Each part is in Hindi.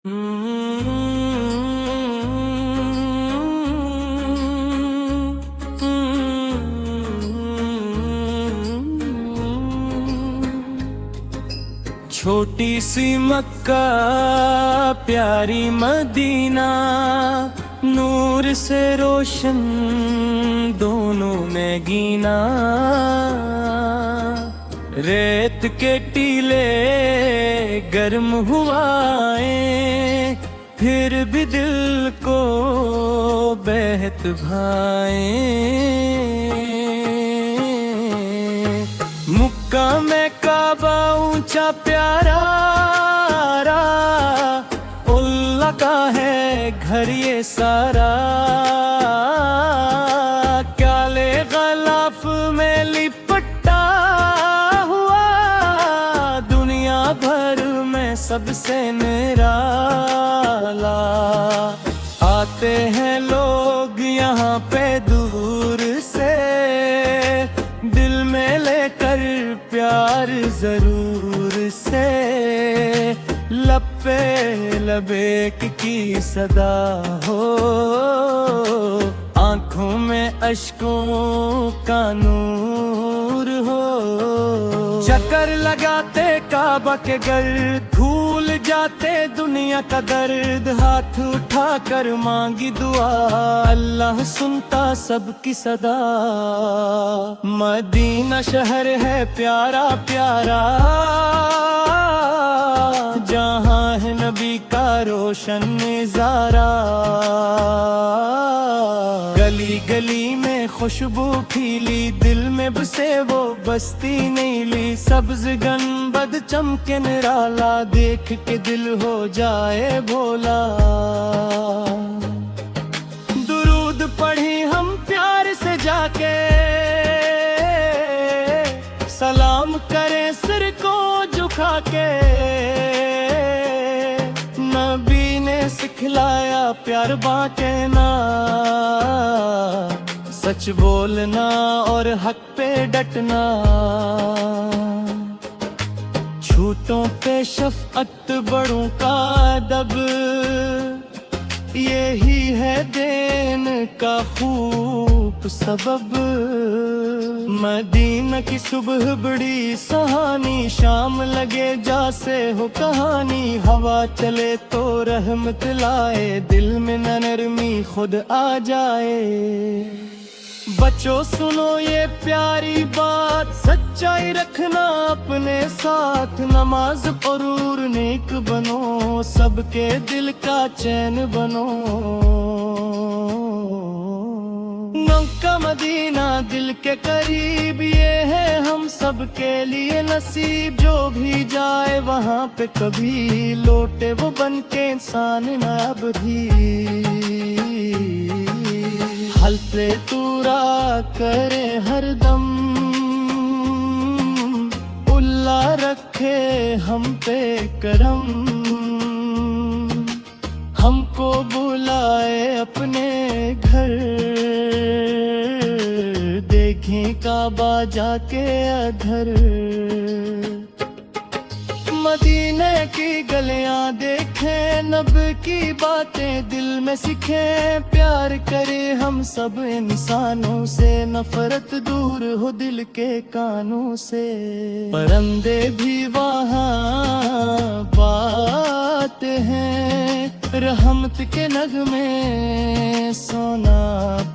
छोटी सी मक्का प्यारी मदीना, नूर से रोशन दोनों में गीना। रेत के टीले गर्म हुआएं, फिर भी दिल को बहत भाएं। मुक्का में काबा ऊंचा प्यारा, उल्ला का है घर ये सारा। काले गलाफ में लिपटा हुआ, दुनिया भर में सबसे निराला। आते हैं लोग यहाँ पे दूर से, दिल में लेकर प्यार जरूर से। लपे लबेक की सदा हो, आंखों में अश्कों का नूर हो। चक्कर लगाते काबा के घर, भूल जाते दुनिया का दर्द। हाथ उठा कर मांगी दुआ, अल्लाह सुनता सबकी सदा। मदीना शहर है प्यारा प्यारा, जहाँ है नबी का रोशन नज़ारा। गली गली में खुशबू खिली, दिल में बसे वो बस्ती नीली। सब्ज गनबद चमके निराला, देख के दिल हो जाए भोला। दुरूद पढ़ी हम प्यार से जाके, सलाम करें सिर को झुका के। नबी ने सिखलाया प्यार बांटना, सच बोलना और हक पे डटना। छूटों पे शफ़क़त बड़ों का अदब, यही है देन का खूब सबब। मदीना की सुबह बड़ी सहानी, शाम लगे जैसे हो कहानी। हवा चले तो रहमत लाए, दिल में न नरमी खुद आ जाए। बच्चों सुनो ये प्यारी बात, सच्चाई रखना अपने साथ। नमाज ज़रूर नेक बनो, सबके दिल का चैन बनो। मक्का मदीना दिल के करीब, ये है हम सब के लिए नसीब। जो भी जाए वहाँ पे कभी लौटे, वो बन के इंसान न अब भी। हल्के तूरा करे हरदम, उल्ला रखे हम पे करम। हमको बुलाए अपने घर, देखें काबा जाके अधर। मदीने की गलियां देखें, नबी की बातें दिल में सीखें। प्यार करे हम सब इंसानों से, नफरत दूर हो दिल के कानों से। परिंदे भी वहाँ बात हैं, रहमत के नगमे सोना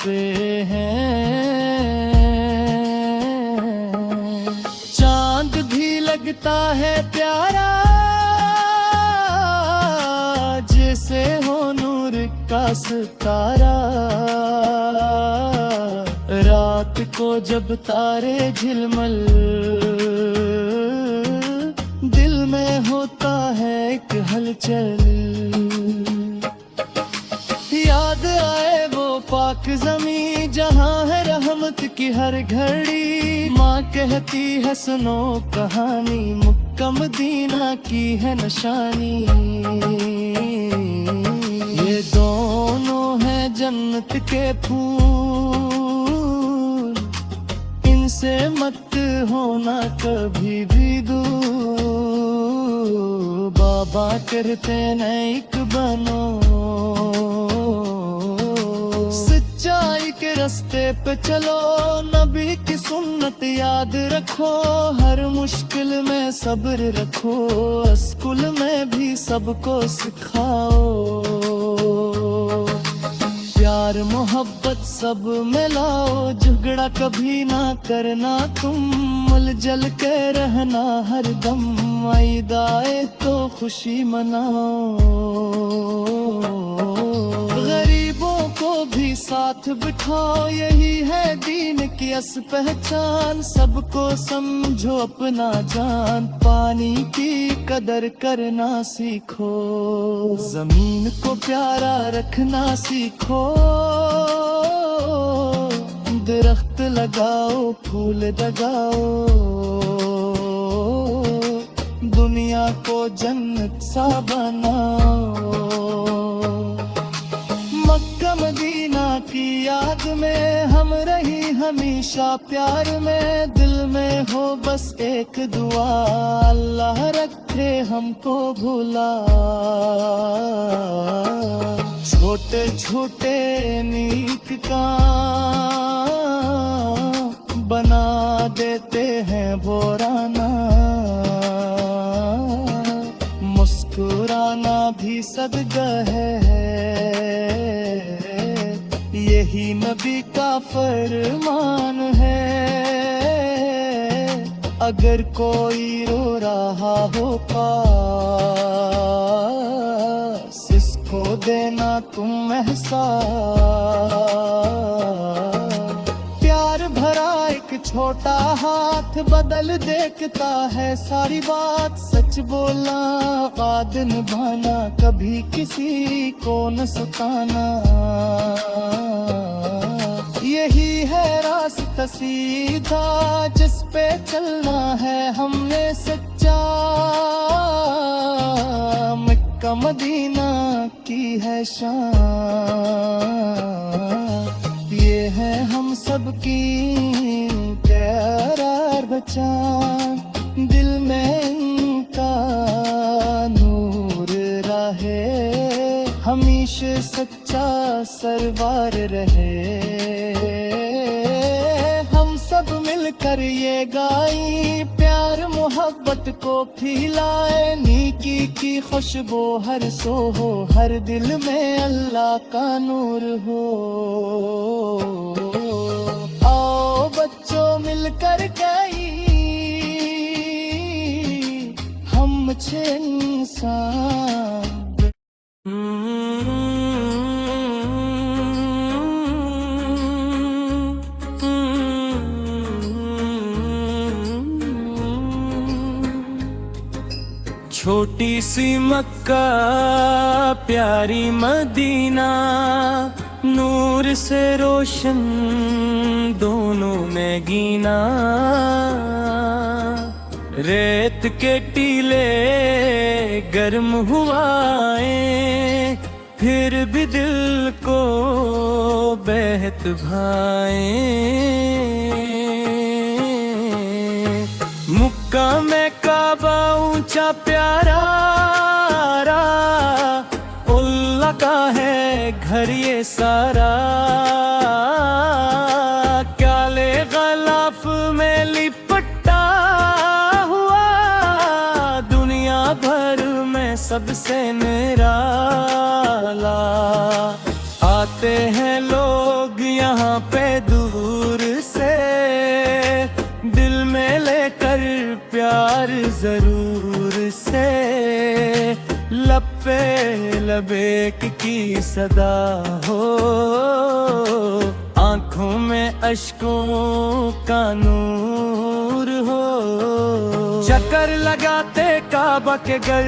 पे हैं। चांद भी लगता है प्यारा, जैसे हो नूर का सितारा। रात को जब तारे झिलमिल, दिल में होता है एक हलचल। याद आए वो पाक ज़मीं, जहाँ है रहमत की हर घड़ी। माँ कहती है सुनो कहानी, मक्का मदीना की है निशानी। ये दोनों हैं जन्नत के फूल, इनसे मत होना कभी भी दूर। बाबा कहते नेक बनो, सच्चाई के रास्ते पे चलो, नबी की सुन्नत याद रखो, हर मुश्किल में सब्र रखो, स्कूल में भी सबको सिखाओ, प्यार मोहब्बत सब में लाओ, झगड़ा कभी ना करना तुम, मिलजुल के रहना हर दम, ईद आए तो खुशी मनाओ, गरीबों को भी साथ बिठाओ, यही है दीन की अस पहचान, सबको समझो अपना जान, पानी की कदर करना सीखो, जमीन को प्यारा रखना सीखो, दरख्त लगाओ फूल लगाओ, दुनिया को जन्नत सा बनाओ, मक्का मदीना की याद में हम रही हमेशा प्यार में, दिल में हो बस एक दुआ, अल्लाह रखे हमको भुला, छोटे छोटे नीक काम बना देते हैं बोराना, मुस्कुराना भी सदका है, यही नबी का फरमान है, अगर कोई रो रहा हो पास, इसको देना तुम एहसास, प्यार भरा एक छोटा हाथ बदल देखता है सारी बात, सच बोलना वाद निभाना, कभी किसी को न सताना, यही है रास्ता सीधा जिस पे चलना है हमने सच्चा, मक्का मदीना की है शान, ये है हम सबकी करार बचान, दिल में इनका नूर रहे, हमेशा सच्चा सरवार रहे, हम सब मिलकर ये गाई, प्यार मोहब्बत को फैलाए, नीकी की खुशबू हर सो हो, हर दिल में अल्लाह का नूर हो, आओ बच्चों मिलकर गाई, हम छे इंसान। छोटी सी मक्का प्यारी मदीना, नूर से रोशन दोनों में गीना, रेत के टीले गर्म हुआए, फिर भी दिल को बेहत भाए, मक्का में काबा ऊंचा प्यारा, उल्लाह का है घर ये सारा, काले गलाफ में लिपटा हुआ, दुनिया भर में सबसे निराला, आते हैं लोग यहाँ पे दूर से, दिल में लेकर प्यार जरूर से, लपे लबेक की सदा हो, आंखों में अश्कों का नूर हो, चक्कर लगाते काबा के घर,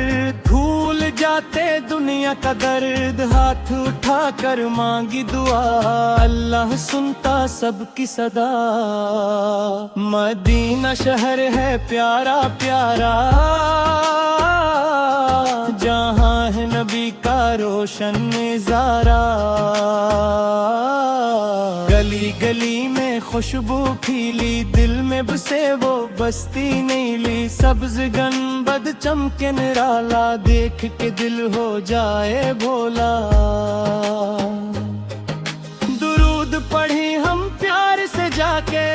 भूल जाते दुनिया का दर्द, हाथ उठा कर मांगी दुआ, अल्लाह सुनता सबकी सदा, मदीना शहर है प्यारा प्यारा, जहाँ है नबी नबी का रोशन नजारा। गली गली में खुशबू खिली, दिल में बसे वो बस्ती नीली। सब्ज गनबद चमके निराला, देख के दिल हो जाए भोला। दुरूद पढ़ी हम प्यार से जाके,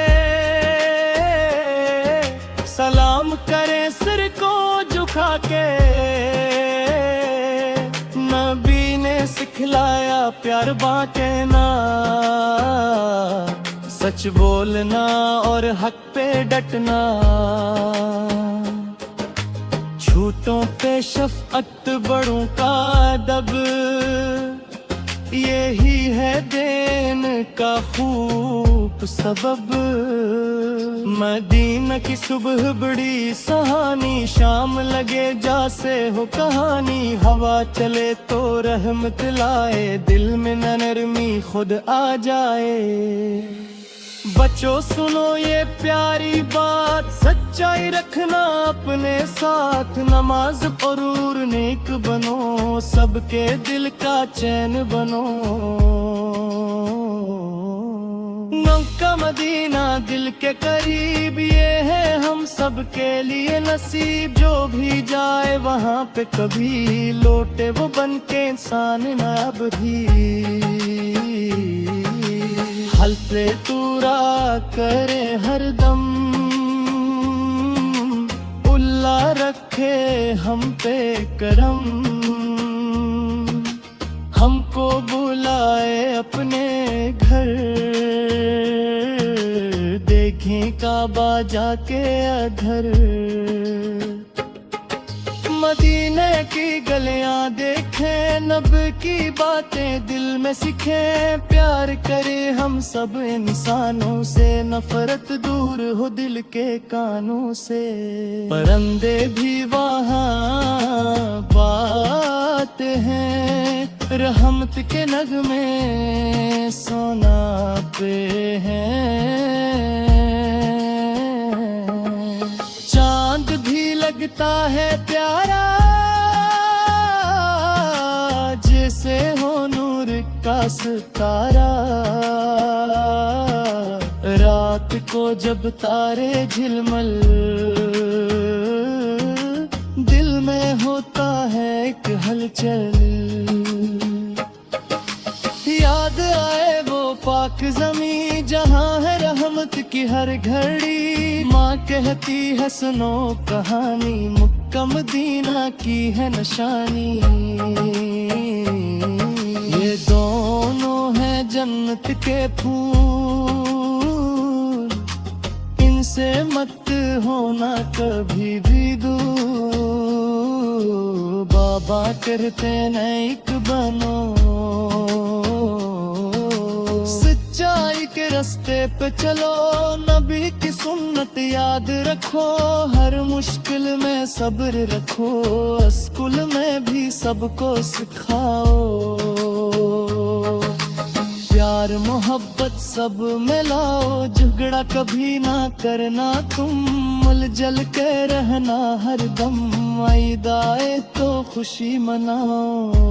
सलाम करें सिर को झुका के। नबी ने सिखलाया प्यार बांटे ना, सच बोलना और हक पे डटना। झूठों पे शफकत, बड़ों का अदब, यही है देन का खूब सबब। मदीना की सुबह बड़ी सुहानी, शाम लगे जैसे हो कहानी। हवा चले तो रहमत लाए, दिल में न नरमी खुद आ जाए। बच्चों सुनो ये प्यारी बात, सच्चाई रखना अपने साथ। नमाज और नेक बनो, सबके दिल का चैन बनो। मक्का मदीना दिल के करीब, ये है हम सब के लिए नसीब। जो भी जाए वहाँ पे कभी लौटे वो बन के इंसान न अब भी। हल्के तूरा करे हरदम, उल्ला रखे हम पे करम। हमको बुलाए अपने घर, देखें काबा जाके अधर। मदीने की गलियां देखें, नबी की बातें दिल में सीखें। प्यार करे हम सब इंसानों से, नफरत दूर हो दिल के कानों से। परिंदे भी वहाँ बात हैं, रहमत के नगमे सोना पे हैं। चांद भी लगता है प्यारा, जैसे हो नूर का सितारा। रात को जब तारे झिलमिल, दिल में होता है एक हलचल। याद आए वो पाक ज़मीं, जहाँ है रहमत की हर घड़ी। माँ कहती है सुनो कहानी, मक्का मदीना की है निशानी। ये दोनों हैं जन्नत के फूल, इनसे मत होना कभी भी दूर। बाबा करते नेक बनो, सच्चाई के रास्ते पे चलो। नबी की सुन्नत याद रखो, हर मुश्किल में सब्र रखो। स्कूल में भी सबको सिखाओ, प्यार मोहब्बत सब में लाओ। झगड़ा कभी ना करना तुम, मिलजुल के रहना हर दम। ईद आए तो खुशी मनाओ,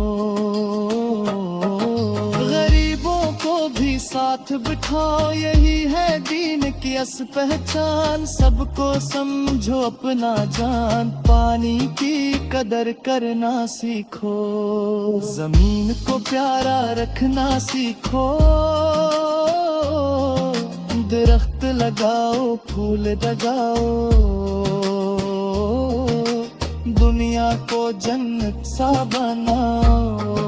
गरीबों को भी साथ बिठाओ। यही है दीन की अस पहचान, सबको समझो अपना जान। पानी की कदर करना सीखो, जमीन को प्यारा रखना सीखो। दरख्त लगाओ, फूल लगाओ, दुनिया को जन्नत सा बनाओ।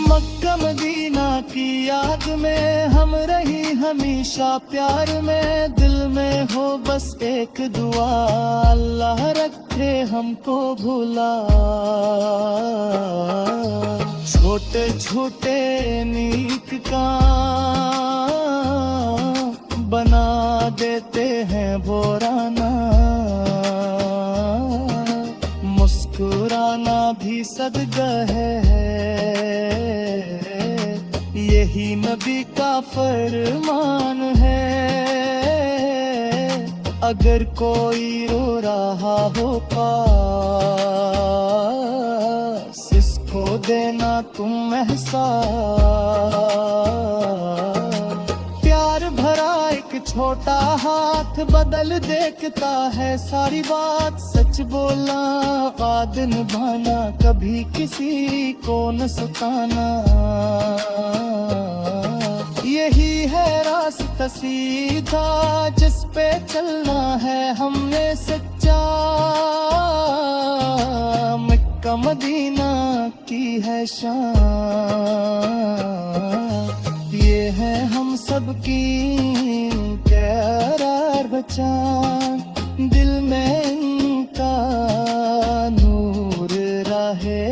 मक्का मदीना की याद में हम रही हमेशा प्यार में। दिल में हो बस एक दुआ, अल्लाह रखे हमको भुला। छोटे छोटे नीक काम बना देते हैं बोराना। मुस्कुराना भी सदका है, यही नबी का फरमान है। अगर कोई रो रहा हो पास, इसको देना तुम एहसास। प्यार भरा एक छोटा हाथ बदल देखता है सारी बात। सच बोलना, वाद निभाना, कभी किसी को न सताना, यही है रास्ता सीधा जिस पे चलना है हमने सच्चा। मक्का मदीना की है शान, ये है हम सबकी करार बचान। दिल में इनका नूर रहे,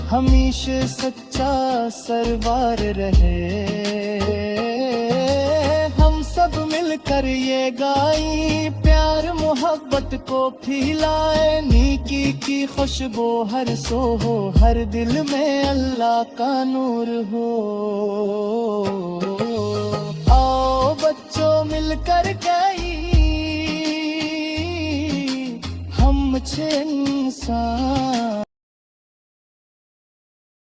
हमेशा सच्चा सरवार रहे। हम सब मिलकर ये गाई, प्यार मोहब्बत को फैलाए। नेकी की खुशबू हर सो हो, हर दिल में अल्लाह का नूर हो। आओ बच्चों मिलकर गाई, हम छह इंसान।